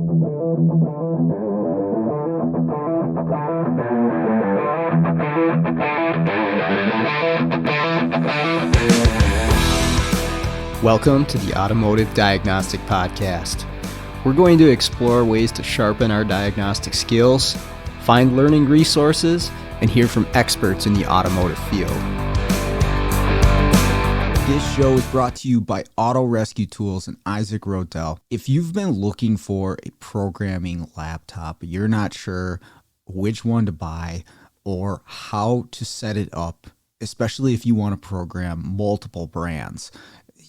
Welcome to the Automotive Diagnostic Podcast. We're going to explore ways to sharpen our diagnostic skills, find learning resources, and hear from experts in the automotive field. This show is brought to you by Auto Rescue Tools and Isaac Rodell. If you've been looking for a programming laptop, but you're not sure which one to buy or how to set it up, especially if you want to program multiple brands.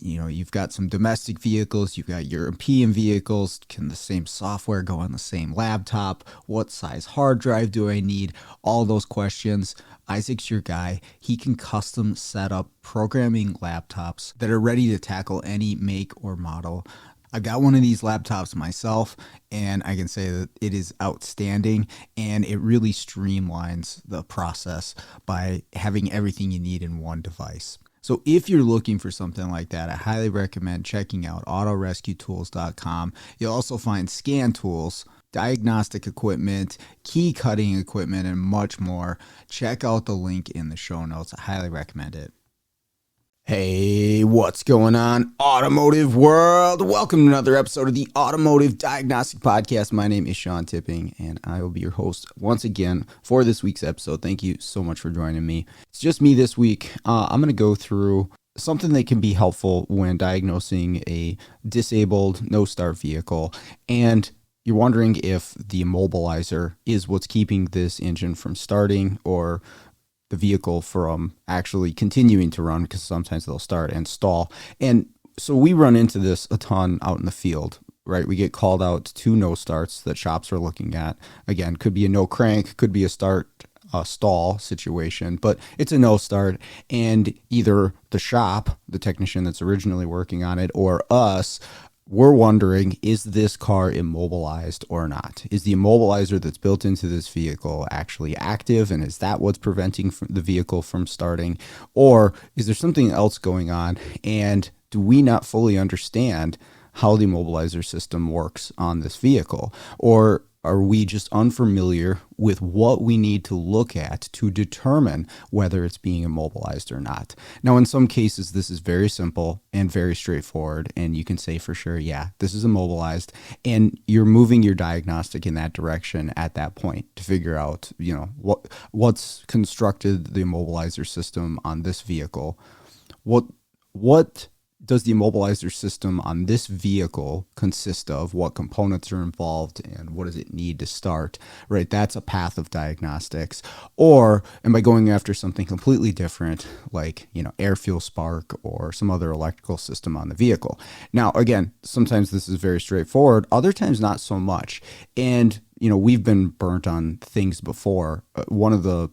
You know, you've got some domestic vehicles, you've got European vehicles. Can the same software go on the same laptop? What size hard drive do I need? All those questions. Isaac's your guy. He can custom set up programming laptops that are ready to tackle any make or model. I got one of these laptops myself, and I can say that it is outstanding, and it really streamlines the process by having everything you need in one device. So if you're looking for something like that, I highly recommend checking out autorescuetools.com. You'll also find scan tools, diagnostic equipment, key cutting equipment, and much more. Check out the link in the show notes. I highly recommend it. Hey, what's going on, automotive world? Welcome to another episode of the Automotive Diagnostic Podcast. My name is Sean Tipping, and I will be your host once again for this week's episode. Thank you so much for joining me. It's just me this week. I'm going to go through something that can be helpful when diagnosing a disabled no-start vehicle, and you're wondering if the immobilizer is what's keeping this engine from starting or the vehicle from actually continuing to run, because sometimes they'll start and stall. And so we run into this a ton out in the field, right? We get called out to no starts that shops are looking at. Again, could be a no crank, could be a stall situation, but it's a no start. And either the shop, the technician that's originally working on it, or us, we're wondering, is this car immobilized or not? Is the immobilizer that's built into this vehicle actually active, and is that what's preventing the vehicle from starting? Or is there something else going on, and do we not fully understand how the immobilizer system works on this vehicle? Or are we just unfamiliar with what we need to look at to determine whether it's being immobilized or not? Now, in some cases, this is very simple and very straightforward, and you can say for sure, yeah, this is immobilized, and you're moving your diagnostic in that direction at that point to figure out, you know, what's constructed the immobilizer system on this vehicle. What does the immobilizer system on this vehicle consist of? What components are involved, and what does it need to start, right? That's a path of diagnostics. Or am I going after something completely different, like, you know, air fuel spark or some other electrical system on the vehicle? Now, again, sometimes this is very straightforward, other times not so much. And, you know, we've been burnt on things before. One of the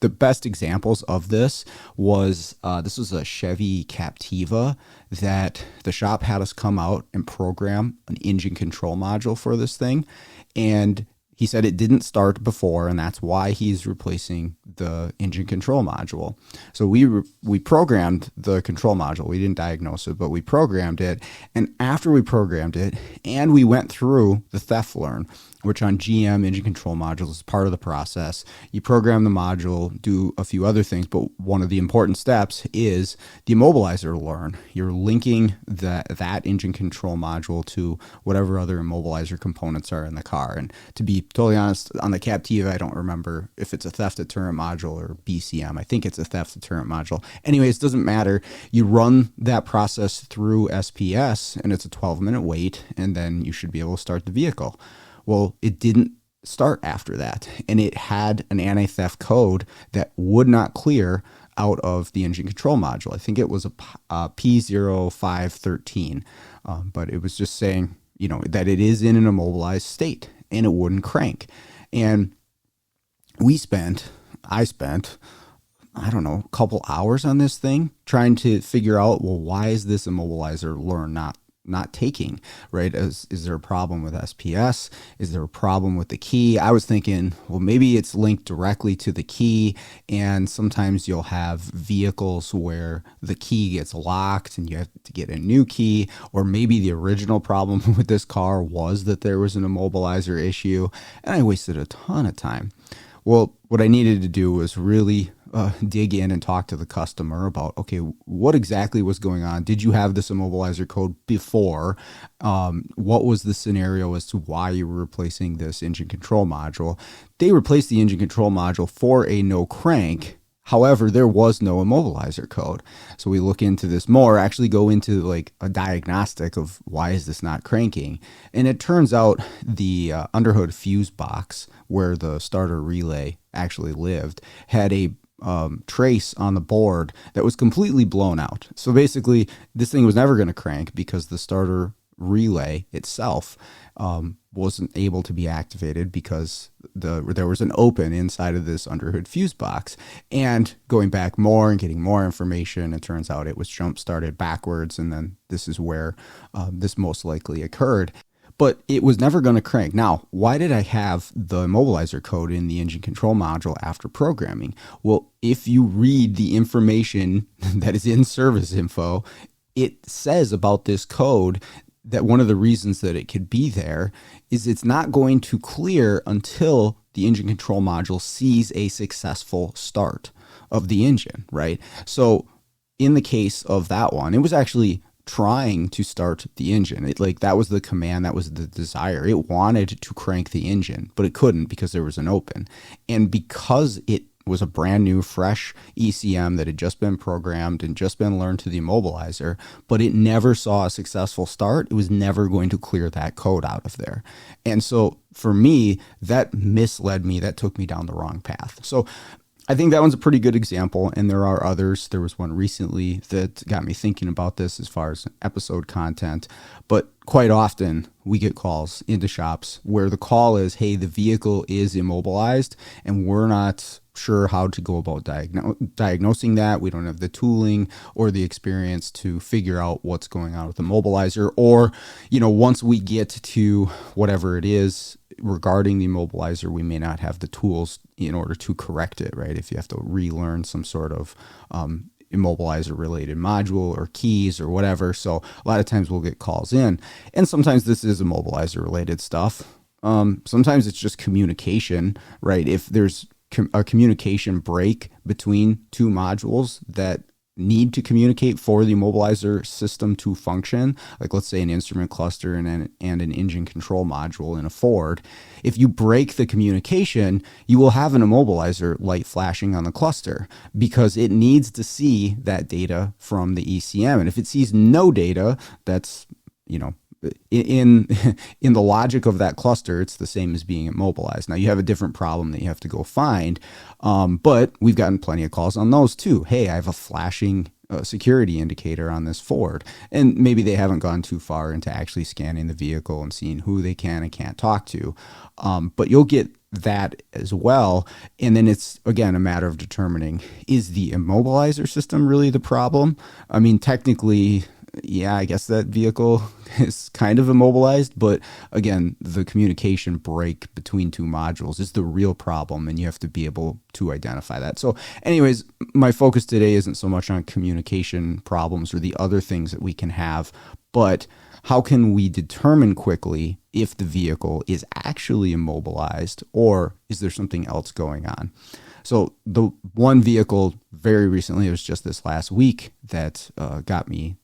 best examples of this was this was a Chevy Captiva that the shop had us come out and program an engine control module for this thing. And he said it didn't start before, and that's why he's replacing the engine control module. So we programmed the control module. We didn't diagnose it, but we programmed it. And after we programmed it, and we went through the theft learn, which on GM engine control modules is part of the process. You program the module, do a few other things, but one of the important steps is the immobilizer learn. You're linking that engine control module to whatever other immobilizer components are in the car. And to be totally honest, on the Captiva, I don't remember if it's a theft deterrent module or BCM. I think it's a theft deterrent module. Anyways, it doesn't matter. You run that process through SPS, and it's a 12-minute wait, and then you should be able to start the vehicle. Well, it didn't start after that, and it had an anti-theft code that would not clear out of the engine control module. I think it was a P0513, but it was just saying, you know, that it is in an immobilized state, and it wouldn't crank. And I spent, I don't know, a couple hours on this thing trying to figure out, well, why is this immobilizer learn not taking, right? Is there a problem with SPS? Is there a problem with the key? I was thinking, well, maybe it's linked directly to the key. And sometimes you'll have vehicles where the key gets locked and you have to get a new key. Or maybe the original problem with this car was that there was an immobilizer issue. And I wasted a ton of time. Well, what I needed to do was really dig in and talk to the customer about, okay, what exactly was going on? Did you have this immobilizer code before? What was the scenario as to why you were replacing this engine control module? They replaced the engine control module for a no crank. However, there was no immobilizer code. So we look into this more, actually go into like a diagnostic of why is this not cranking? And it turns out the underhood fuse box where the starter relay actually lived had a trace on the board that was completely blown out. So basically, this thing was never going to crank because the starter relay itself wasn't able to be activated because there was an open inside of this underhood fuse box. And going back more and getting more information, it turns out it was jump started backwards, and then this is where this most likely occurred. But it was never going to crank. Now, why did I have the immobilizer code in the engine control module after programming? Well, if you read the information that is in service info, it says about this code that one of the reasons that it could be there is it's not going to clear until the engine control module sees a successful start of the engine, right? So in the case of that one, it was actually trying to start the engine. That was the command, that was the desire. It wanted to crank the engine, but it couldn't because there was an open. And because it was a brand new, fresh ECM that had just been programmed and just been learned to the immobilizer, but it never saw a successful start, it was never going to clear that code out of there. And so for me, that misled me, that took me down the wrong path. So I think that one's a pretty good example, and there are others. There was one recently that got me thinking about this as far as episode content, but quite often we get calls into shops where the call is, hey, the vehicle is immobilized, and we're not sure how to go about diagnosing that. We don't have the tooling or the experience to figure out what's going on with the immobilizer, or, once we get to whatever it is regarding the immobilizer, we may not have the tools in order to correct it, right? If you have to relearn some sort of immobilizer related module or keys or whatever. So a lot of times we'll get calls in, and sometimes this is immobilizer related stuff. Sometimes it's just communication, right? If there's a communication break between two modules that need to communicate for the immobilizer system to function, like let's say an instrument cluster and an engine control module in a Ford, if you break the communication, you will have an immobilizer light flashing on the cluster because it needs to see that data from the ECM. And if it sees no data, that's, in the logic of that cluster, it's the same as being immobilized. Now you have a different problem that you have to go find, but we've gotten plenty of calls on those too. Hey, I have a flashing security indicator on this Ford, and maybe they haven't gone too far into actually scanning the vehicle and seeing who they can and can't talk to, but you'll get that as well. And then it's, again, a matter of determining, is the immobilizer system really the problem? I mean, technically, yeah, I guess that vehicle is kind of immobilized, but again, the communication break between two modules is the real problem, and you have to be able to identify that. So anyways, my focus today isn't so much on communication problems or the other things that we can have, but how can we determine quickly if the vehicle is actually immobilized, or is there something else going on? So the one vehicle very recently, it was just this last week, that got me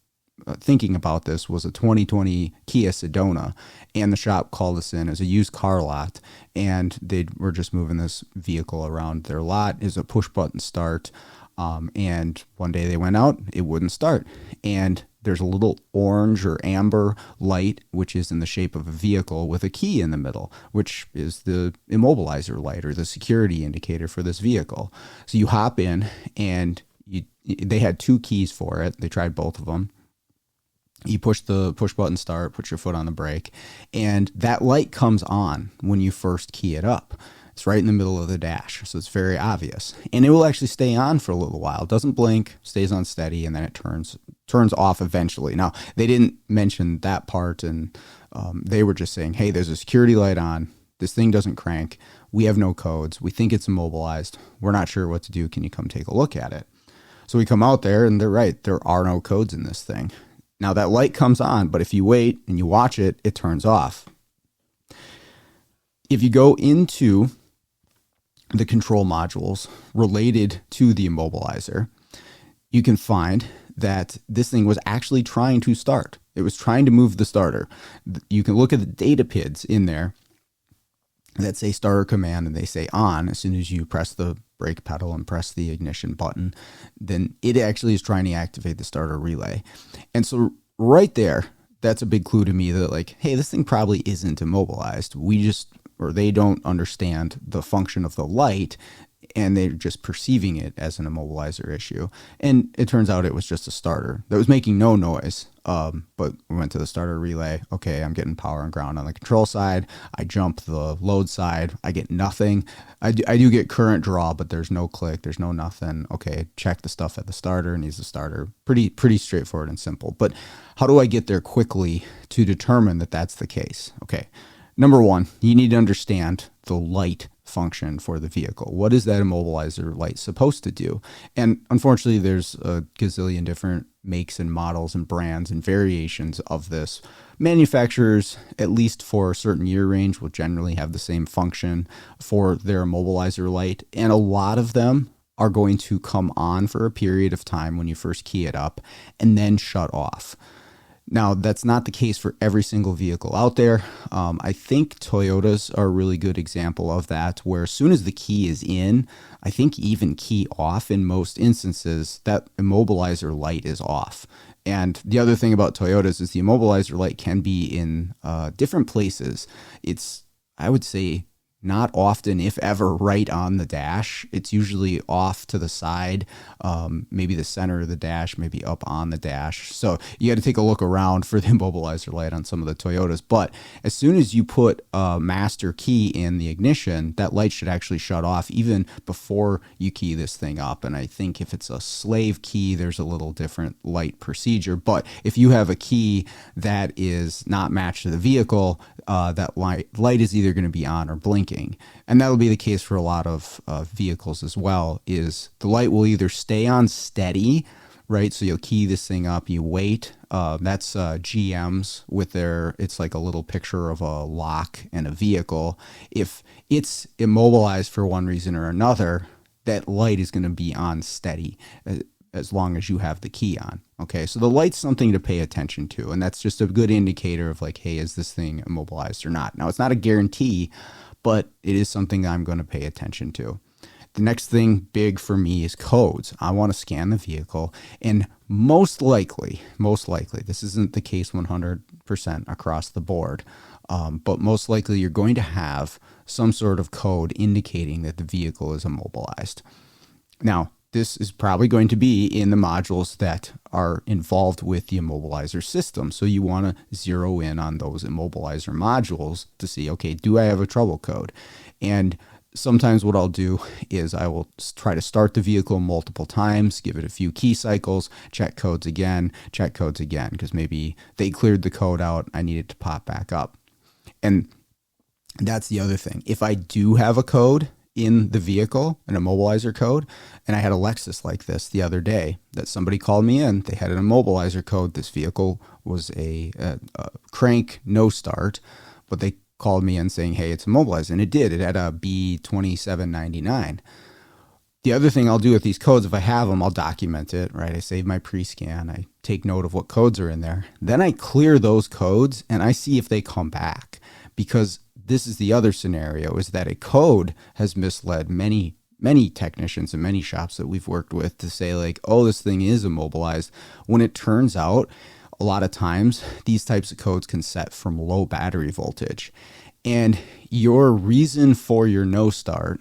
thinking about this was a 2020 Kia Sedona, and the shop called us in as a used car lot, and they were just moving this vehicle around their lot. It was a push button start, and one day they went out, it wouldn't start, and there's a little orange or amber light, which is in the shape of a vehicle with a key in the middle, which is the immobilizer light or the security indicator for this vehicle. So you hop in, and they had two keys for it. They tried both of them. You push the push button start, put your foot on the brake, and that light comes on when you first key it up. It's right in the middle of the dash, so it's very obvious. And it will actually stay on for a little while. It doesn't blink, stays on steady, and then it turns off eventually. Now, they didn't mention that part, and they were just saying, hey, there's a security light on. This thing doesn't crank. We have no codes. We think it's immobilized. We're not sure what to do. Can you come take a look at it? So we come out there, and they're right. There are no codes in this thing. Now, that light comes on, but if you wait and you watch it, it turns off. If you go into the control modules related to the immobilizer, you can find that this thing was actually trying to start. It was trying to move the starter. You can look at the data PIDs in there that say starter command and they say on. As soon as you press the brake pedal and press the ignition button, then it actually is trying to activate the starter relay. And so right there, that's a big clue to me that like, hey, this thing probably isn't immobilized. They don't understand the function of the light, and they're just perceiving it as an immobilizer issue. And it turns out it was just a starter that was making no noise. But we went to the starter relay. Okay, I'm getting power and ground on the control side. I jump the load side. I get nothing. I do get current draw, but there's no click. There's no nothing. Okay, check the stuff at the starter. Needs the starter. Pretty straightforward and simple. But how do I get there quickly to determine that that's the case? Okay. Number one, you need to understand the light function for the vehicle. What is that immobilizer light supposed to do? And unfortunately, there's a gazillion different makes and models and brands and variations of this. Manufacturers, at least for a certain year range, will generally have the same function for their immobilizer light. And a lot of them are going to come on for a period of time when you first key it up and then shut off. Now, that's not the case for every single vehicle out there. I think Toyotas are a really good example of that, where as soon as the key is in, I think even key off in most instances, that immobilizer light is off. And the other thing about Toyotas is the immobilizer light can be in different places. It's, I would say, not often, if ever, right on the dash. It's usually off to the side, maybe the center of the dash, maybe up on the dash. So you got to take a look around for the immobilizer light on some of the Toyotas. But as soon as you put a master key in the ignition, that light should actually shut off even before you key this thing up. And I think if it's a slave key, there's a little different light procedure. But if you have a key that is not matched to the vehicle, that light is either going to be on or blinking. And that'll be the case for a lot of vehicles as well, is the light will either stay on steady, right? So you'll key this thing up, you wait. That's GM's with it's like a little picture of a lock and a vehicle. If it's immobilized for one reason or another, that light is going to be on steady as long as you have the key on. Okay, so the light's something to pay attention to, and that's just a good indicator of like, hey, is this thing immobilized or not? Now, it's not a guarantee, but it is something I'm going to pay attention to. The next thing big for me is codes. I want to scan the vehicle, and most likely, this isn't the case 100% across the board, but most likely you're going to have some sort of code indicating that the vehicle is immobilized. Now, this is probably going to be in the modules that are involved with the immobilizer system. So you want to zero in on those immobilizer modules to see, okay, do I have a trouble code? And sometimes what I'll do is I will try to start the vehicle multiple times, give it a few key cycles, check codes again, because maybe they cleared the code out. I need it to pop back up. And that's the other thing. If I do have a code in the vehicle, an immobilizer code, and I had a Lexus like this the other day that somebody called me in. They had an immobilizer code. This vehicle was a crank no start, but they called me in saying, hey, it's immobilized, and it did. It had a B2799. The other thing I'll do with these codes, if I have them, I'll document it, right? I save my pre-scan. I take note of what codes are in there. Then I clear those codes, and I see if they come back, because this is the other scenario, is that a code has misled many technicians and many shops that we've worked with to say like, oh, this thing is immobilized, when it turns out a lot of times these types of codes can set from low battery voltage. And your reason for your no start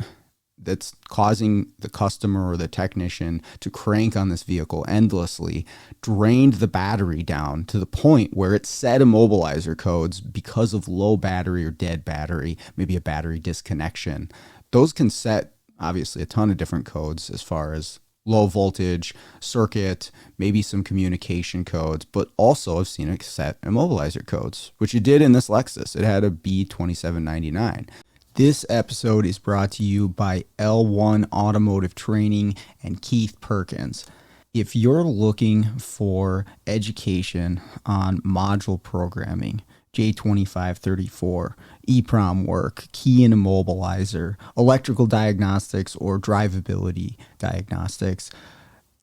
that's causing the customer or the technician to crank on this vehicle endlessly drained the battery down to the point where it set immobilizer codes because of low battery or dead battery, maybe a battery disconnection. those can set obviously a ton of different codes as far as low voltage, circuit, maybe some communication codes, but also I've seen it set immobilizer codes, which it did in this Lexus. It had a B2799. This episode is brought to you by L1 Automotive Training and Keith Perkins. If you're looking for education on module programming, J2534, EEPROM work, key and immobilizer, electrical diagnostics, or drivability diagnostics,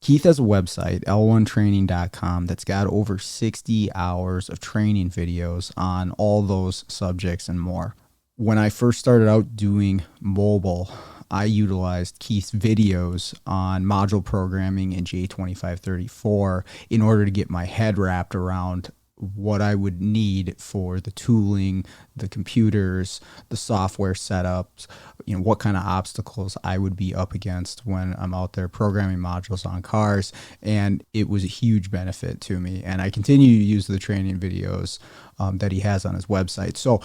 Keith has a website, l1training.com, that's got over 60 hours of training videos on all those subjects and more. When I first started out doing mobile, I utilized Keith's videos on module programming in J2534 in order to get my head wrapped around what I would need for the tooling, the computers, the software setups, what kind of obstacles I would be up against when I'm out there programming modules on cars. And it was a huge benefit to me. And I continue to use the training videos that he has on his website. So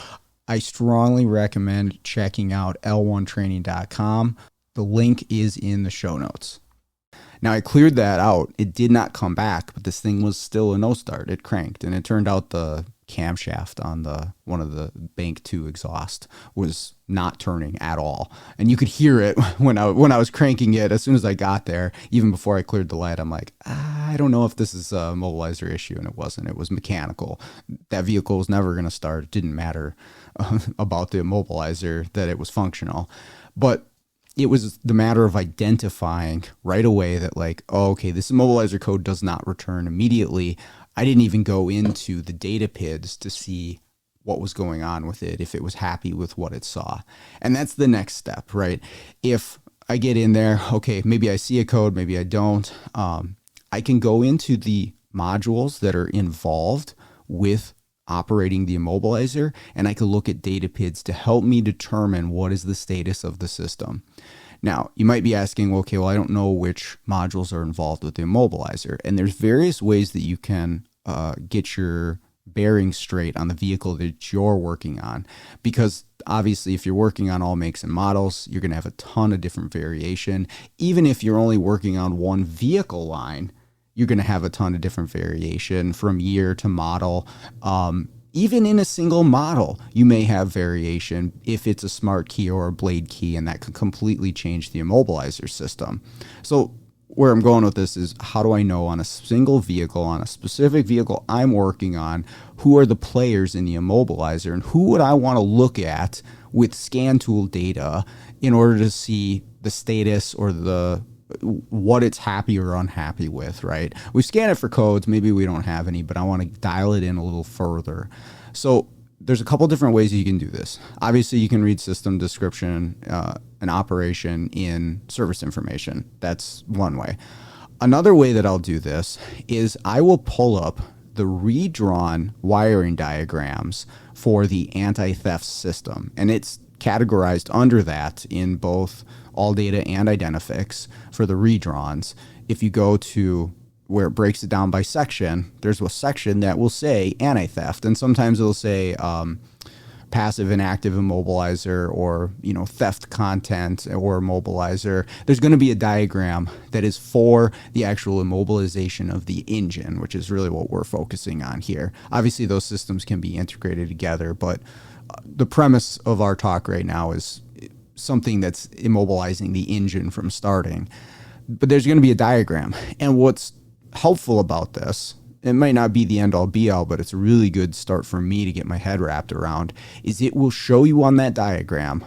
I strongly recommend checking out l1training.com. The link is in the show notes. Now, I cleared that out. It did not come back, but this thing was still a no start. It cranked, and it turned out the camshaft on one of the Bank 2 exhaust was not turning at all. And you could hear it when I was cranking it. As soon as I got there, even before I cleared the light, I'm like, I don't know if this is a mobilizer issue, and it wasn't. It was mechanical. That vehicle was never going to start. It didn't matter about the immobilizer, that it was functional. But it was the matter of identifying right away that okay, this immobilizer code does not return immediately. I didn't even go into the data PIDs to see what was going on with it, if it was happy with what it saw. And that's the next step, right? If I get in there, okay, maybe I see a code, maybe I don't. I can go into the modules that are involved with operating the immobilizer, and I can look at data PIDs to help me determine what is the status of the system. Now, you might be asking, okay, well, I don't know which modules are involved with the immobilizer. And there's various ways that you can get your bearings straight on the vehicle that you're working on. Because obviously, if you're working on all makes and models, you're going to have a ton of different variation. Even if you're only working on one vehicle line, you're going to have a ton of different variation from year to model. Even in a single model, you may have variation if it's a smart key or a blade key, and that could completely change the immobilizer system. So where I'm going with this is, how do I know on a single vehicle, on a specific vehicle I'm working on, who are the players in the immobilizer, and who would I want to look at with scan tool data in order to see the status or what it's happy or unhappy with, right? We scan it for codes. Maybe we don't have any, but I want to dial it in a little further. So there's a couple different ways you can do this. Obviously, you can read system description and operation in service information. That's one way. Another way that I'll do this is I will pull up the redrawn wiring diagrams for the anti-theft system, and it's categorized under that in both ALLDATA and Identifix for the redrawns. If you go to where it breaks it down by section, there's a section that will say anti-theft, and sometimes it'll say passive and active immobilizer, or theft content or immobilizer. There's going to be a diagram that is for the actual immobilization of the engine, which is really what we're focusing on here. Obviously, those systems can be integrated together, but the premise of our talk right now is something that's immobilizing the engine from starting. But there's going to be a diagram. And what's helpful about this, it might not be the end all be all, but it's a really good start for me to get my head wrapped around, is it will show you on that diagram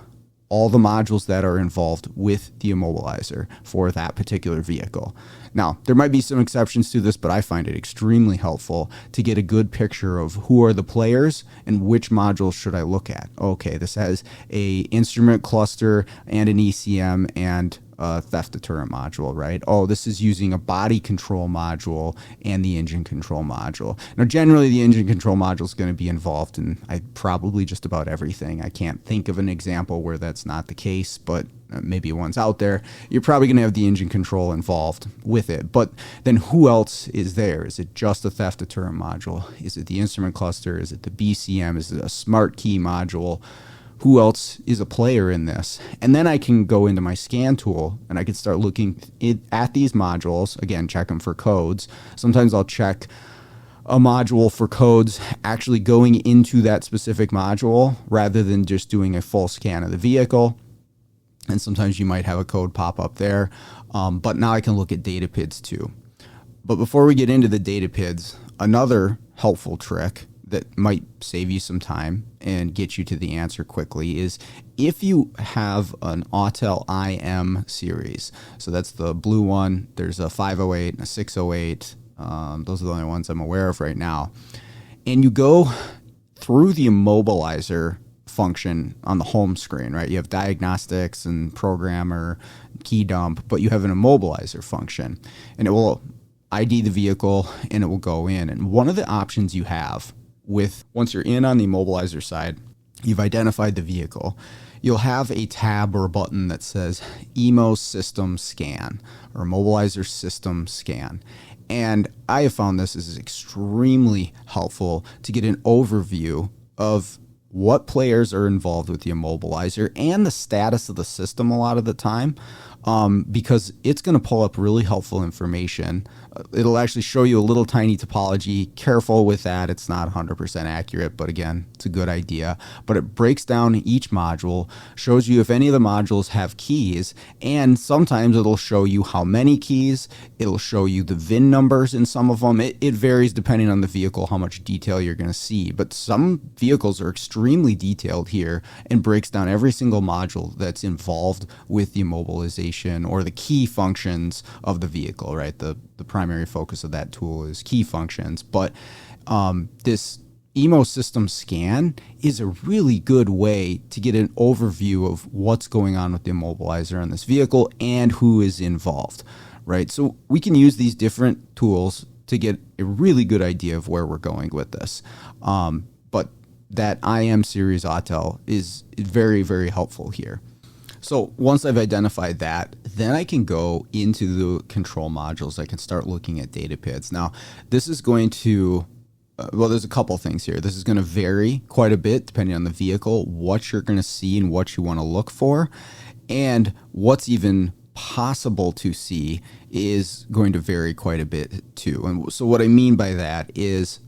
all the modules that are involved with the immobilizer for that particular vehicle. Now, there might be some exceptions to this, but I find it extremely helpful to get a good picture of who are the players and which modules should I look at. Okay, this has a instrument cluster and an ECM and theft deterrent module, right? Oh, this is using a body control module and the engine control module. Now, generally, the engine control module is going to be involved in probably just about everything. I can't think of an example where that's not the case, but maybe one's out there. You're probably going to have the engine control involved with it. But then who else is there? Is it just a theft deterrent module? Is it the instrument cluster? Is it the BCM? Is it a smart key module? who else is a player in this. And then I can go into my scan tool and I can start looking at these modules. Again, check them for codes. Sometimes I'll check a module for codes actually going into that specific module rather than just doing a full scan of the vehicle. And sometimes you might have a code pop up there. But now I can look at data PIDs too. But before we get into the data PIDs, another helpful trick that might save you some time and get you to the answer quickly is if you have an Autel IM series. So that's the blue one. There's a 508 and a 608. Those are the only ones I'm aware of right now. And you go through the Immobilizer function on the home screen, right? You have diagnostics and programmer, key dump, but you have an Immobilizer function, and it will ID the vehicle and it will go in. And one of the options you have once you're in on the Immobilizer side, you've identified the vehicle, you'll have a tab or a button that says Immo System Scan or Immobilizer System Scan. And I have found this is extremely helpful to get an overview of what players are involved with the Immobilizer and the status of the system a lot of the time, because it's going to pull up really helpful information. It'll actually show you a little tiny topology. Careful with that. It's not 100% accurate, but again, it's a good idea. But it breaks down each module, shows you if any of the modules have keys, and sometimes it'll show you how many keys. It'll show you the VIN numbers in some of them. It varies depending on the vehicle, how much detail you're going to see. But some vehicles are extremely detailed here and breaks down every single module that's involved with the immobilization or the key functions of the vehicle, right? The primary focus of that tool is key functions. But this Immo System Scan is a really good way to get an overview of what's going on with the Immobilizer on this vehicle and who is involved, right? So we can use these different tools to get a really good idea of where we're going with this. But that IM series Autel is very, very helpful here. So once I've identified that, then I can go into the control modules. I can start looking at data PIDs. Now, this is going to, there's a couple things here. This is going to vary quite a bit depending on the vehicle, what you're going to see and what you want to look for, and what's even possible to see is going to vary quite a bit too. And so what I mean by that is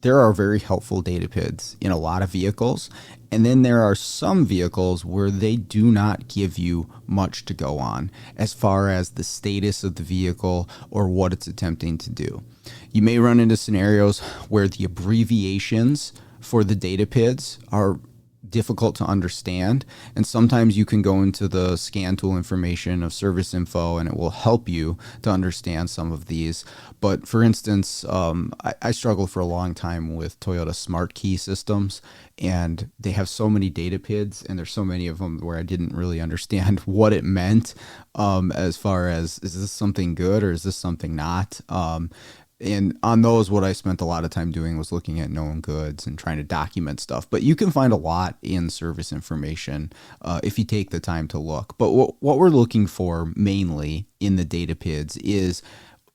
there are very helpful data PIDs in a lot of vehicles, and then there are some vehicles where they do not give you much to go on as far as the status of the vehicle or what it's attempting to do. You may run into scenarios where the abbreviations for the data PIDs are difficult to understand, and sometimes you can go into the scan tool information of service info and it will help you to understand some of these. But for instance, I struggled for a long time with Toyota Smart Key systems, and they have so many data PIDs and there's so many of them where I didn't really understand what it meant, as far as is this something good or is this something not. And on those, what I spent a lot of time doing was looking at known goods and trying to document stuff. But you can find a lot in service information if you take the time to look. But what we're looking for mainly in the data PIDs is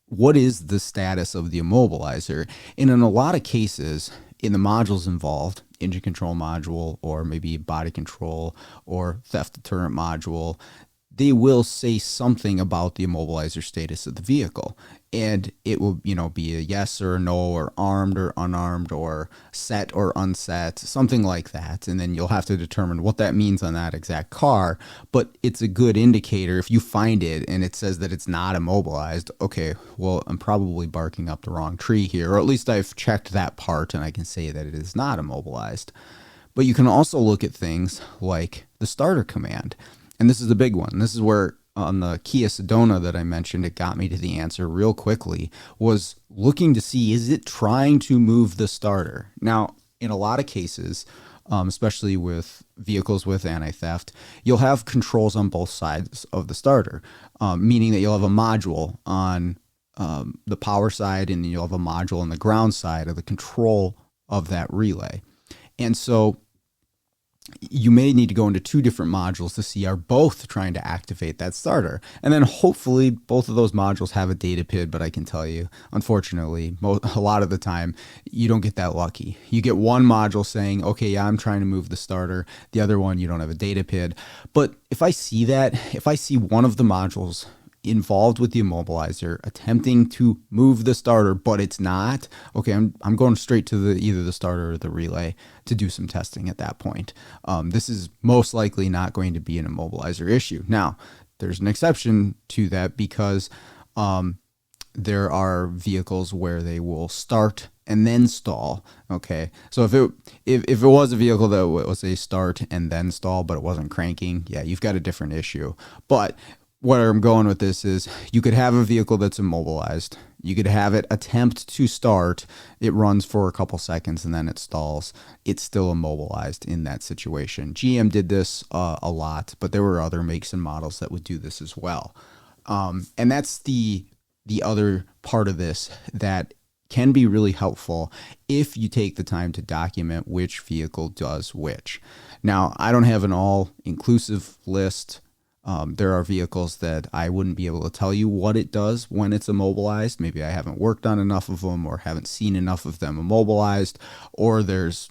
what is the status of the immobilizer. And in a lot of cases, in the modules involved, engine control module or maybe body control or theft deterrent module, they will say something about the immobilizer status of the vehicle. And it will, be a yes or a no or armed or unarmed or set or unset, something like that. And then you'll have to determine what that means on that exact car. But it's a good indicator if you find it and it says that it's not immobilized. Okay, well, I'm probably barking up the wrong tree here, or at least I've checked that part and I can say that it is not immobilized. But you can also look at things like the starter command. And this is the big one. This is where on the Kia Sedona that I mentioned, it got me to the answer real quickly, was looking to see, is it trying to move the starter? Now, in a lot of cases, especially with vehicles with anti-theft, you'll have controls on both sides of the starter, meaning that you'll have a module on the power side and you'll have a module on the ground side of the control of that relay. And so you may need to go into two different modules to see are both trying to activate that starter. And then hopefully both of those modules have a data PID, but I can tell you, unfortunately, a lot of the time, you don't get that lucky. You get one module saying, okay, yeah, I'm trying to move the starter. The other one, you don't have a data PID. But if I see that, if I see one of the modules involved with the immobilizer attempting to move the starter, but it's not, okay, I'm going straight to either the starter or the relay to do some testing at that point. This is most likely not going to be an immobilizer issue. Now, there's an exception to that because there are vehicles where they will start and then stall. Okay, so if it was a vehicle that was a start and then stall, but it wasn't cranking, yeah, you've got a different issue. But where I'm going with this is you could have a vehicle that's immobilized. You could have it attempt to start. It runs for a couple seconds and then it stalls. It's still immobilized in that situation. GM did this a lot, but there were other makes and models that would do this as well. And that's the other part of this that can be really helpful if you take the time to document which vehicle does which. Now, I don't have an all-inclusive list. There are vehicles that I wouldn't be able to tell you what it does when it's immobilized. Maybe I haven't worked on enough of them or haven't seen enough of them immobilized, or there's,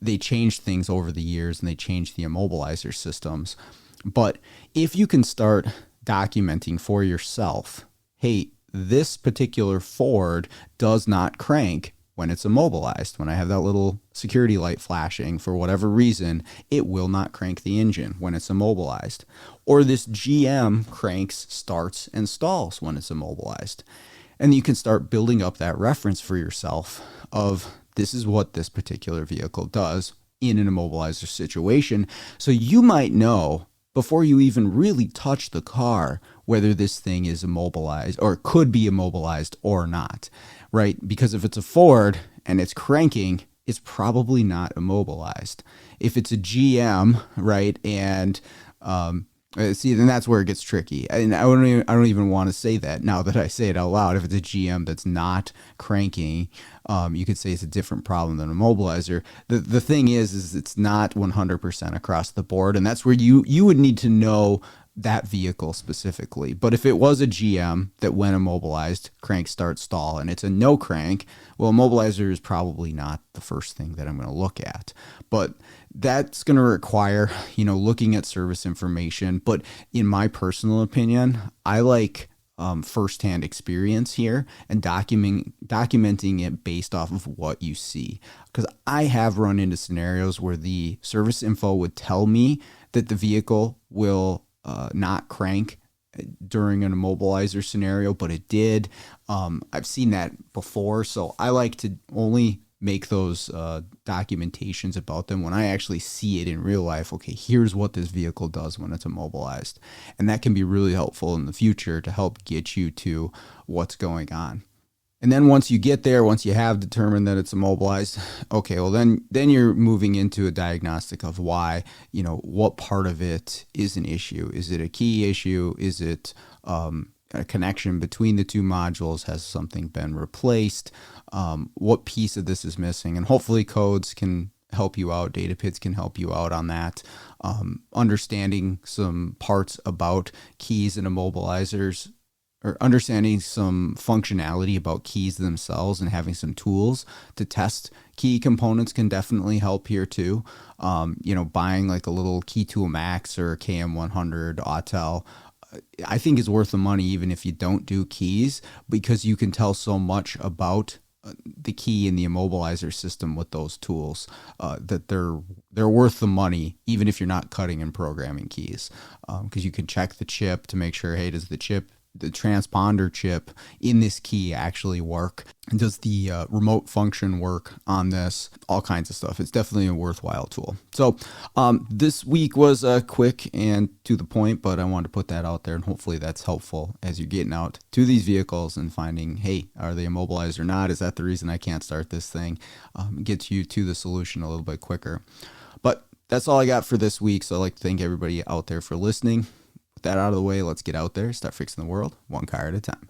they changed things over the years and they changed the immobilizer systems. But if you can start documenting for yourself, hey, this particular Ford does not crank when it's immobilized. When I have that little security light flashing, for whatever reason, it will not crank the engine when it's immobilized. Or this GM cranks, starts, and stalls when it's immobilized. And you can start building up that reference for yourself of this is what this particular vehicle does in an immobilizer situation. So you might know before you even really touch the car whether this thing is immobilized or could be immobilized or not, right? Because if it's a Ford and it's cranking, it's probably not immobilized. If it's a GM, right, and see, then that's where it gets tricky. And I don't even want to say that now that I say it out loud. If it's a GM that's not cranking, you could say it's a different problem than a immobilizer. The thing is it's not 100% across the board, and that's where you would need to know that vehicle specifically. But if it was a GM that when immobilized, crank, start, stall, and it's a no crank, well, immobilizer is probably not the first thing that I'm going to look at. But that's going to require, looking at service information. But in my personal opinion, I like firsthand experience here and documenting it based off of what you see. Because I have run into scenarios where the service info would tell me that the vehicle will not crank during an immobilizer scenario, but it did. I've seen that before, so I like to only make those documentations about them when I actually see it in real life. Okay, here's what this vehicle does when it's immobilized. And that can be really helpful in the future to help get you to what's going on. And then once you get there, once you have determined that it's immobilized, okay, well then you're moving into a diagnostic of why, what part of it is an issue. Is it a key issue? Is it a connection between the two modules? Has something been replaced? What piece of this is missing? And hopefully codes can help you out. Data PIDs can help you out on that. Understanding some parts about keys and immobilizers, or understanding some functionality about keys themselves and having some tools to test key components can definitely help here too. Buying like a little Key Tool Max or KM100 Autel, I think is worth the money even if you don't do keys, because you can tell so much about the key in the immobilizer system with those tools that they're worth the money even if you're not cutting and programming keys, because you can check the chip to make sure, hey, does the transponder chip in this key actually work? Does the remote function work on this? All kinds of stuff. It's definitely a worthwhile tool. So this week was quick and to the point, but I wanted to put that out there, and hopefully that's helpful as you're getting out to these vehicles and finding, hey, are they immobilized or not? Is that the reason I can't start this thing? Gets you to the solution a little bit quicker. But that's all I got for this week. So I'd like to thank everybody out there for listening. That out of the way, let's get out there, start fixing the world one car at a time.